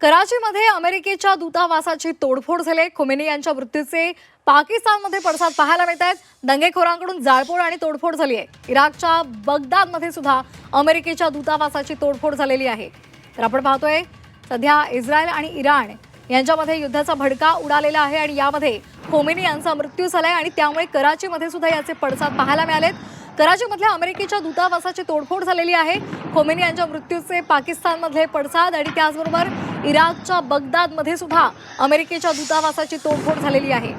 कराचीमध्ये अमेरिकेच्या दूतावासाची तोडफोड झाली। खोमेनी यांच्या मृत्यूचे पाकिस्तानमध्ये पडसाद पाहायला मिळत आहेत। दंगेखोरांकडून जाळपोळ आणि तोडफोड झाली आहे। इराकच्या बगदादमध्ये सुद्धा अमेरिकेच्या दूतावासाची तोडफोड झालेली आहे। तर आपण पाहतोय सध्या इस्रायल आणि इराण यांच्यामध्ये युद्धाचा भडका उडालेला आहे आणि यामध्ये खोमेनी यांचा मृत्यू झालाय आणि त्यामुळे कराचीमध्ये सुद्धा याचे पडसाद पाहायला मिळालेत। कराचीमधल्या अमेरिकेच्या दूतावासाची तोडफोड झालेली आहे। खोमेनी यांच्या मृत्यूचे पाकिस्तानमधले पडसाद आणि त्याचबरोबर इराकच्या बगदादमध्ये सुद्धा अमेरिकेच्या दूतावासाची तोडफोड झालेली आहे।